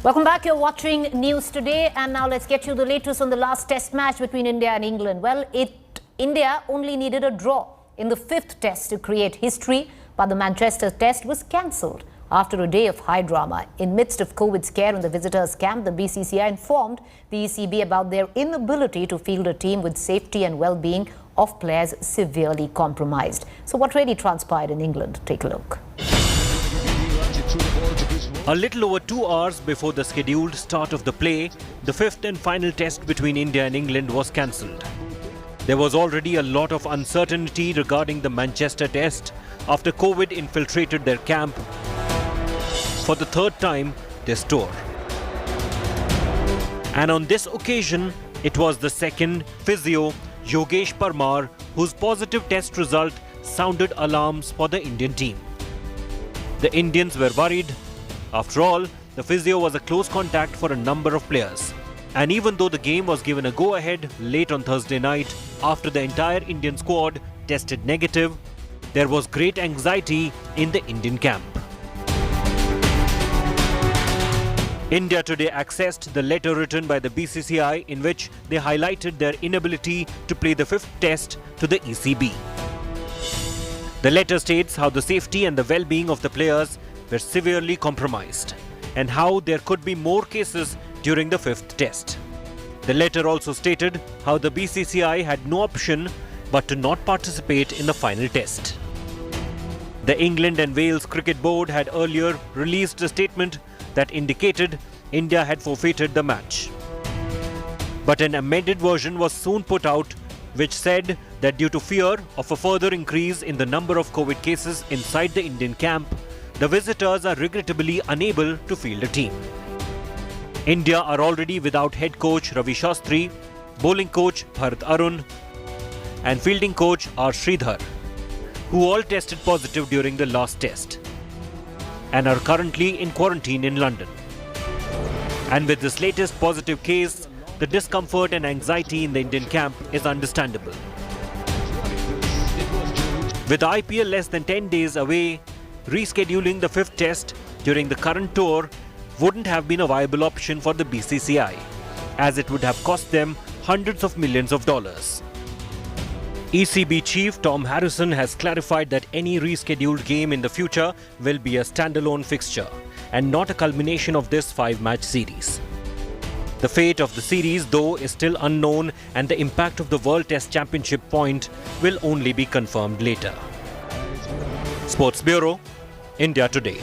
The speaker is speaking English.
Welcome back. You're watching News Today, and now let's get you the latest on the last test match between India and England. Well, India only needed a draw in the fifth test to create history, but the Manchester test was cancelled after a day of high drama. In midst of COVID scare in the visitors' camp, the BCCI informed the ECB about their inability to field a team with safety and well-being of players severely compromised. So what really transpired in England? Take a look. A little over 2 hours before the scheduled start of the play, the fifth and final test between India and England was cancelled. There was already a lot of uncertainty regarding the Manchester test after COVID infiltrated their camp for the third time this tour. And on this occasion, it was the second physio, Yogesh Parmar, whose positive test result sounded alarms for the Indian team. The Indians were worried. After all, the physio was a close contact for a number of players. And even though the game was given a go-ahead late on Thursday night after the entire Indian squad tested negative, there was great anxiety in the Indian camp. India today accessed the letter written by the BCCI in which they highlighted their inability to play the fifth test to the ECB. The letter states how the safety and the well-being of the players were severely compromised and how there could be more cases during the fifth test. The letter also stated how the BCCI had no option but to not participate in the final test. The England and Wales Cricket Board had earlier released a statement that indicated India had forfeited the match. But an amended version was soon put out which said that due to fear of a further increase in the number of COVID cases inside the Indian camp, the visitors are regrettably unable to field a team. India are already without head coach Ravi Shastri, bowling coach Bharat Arun, and fielding coach R. Sridhar, who all tested positive during the last test and are currently in quarantine in London. And with this latest positive case, the discomfort and anxiety in the Indian camp is understandable. With IPL less than 10 days away, rescheduling the fifth test during the current tour wouldn't have been a viable option for the BCCI, as it would have cost them hundreds of millions of dollars. ECB chief Tom Harrison has clarified that any rescheduled game in the future will be a standalone fixture and not a culmination of this 5-match series. The fate of the series, though, is still unknown, and the impact of the World Test Championship point will only be confirmed later. Sports Bureau, India Today.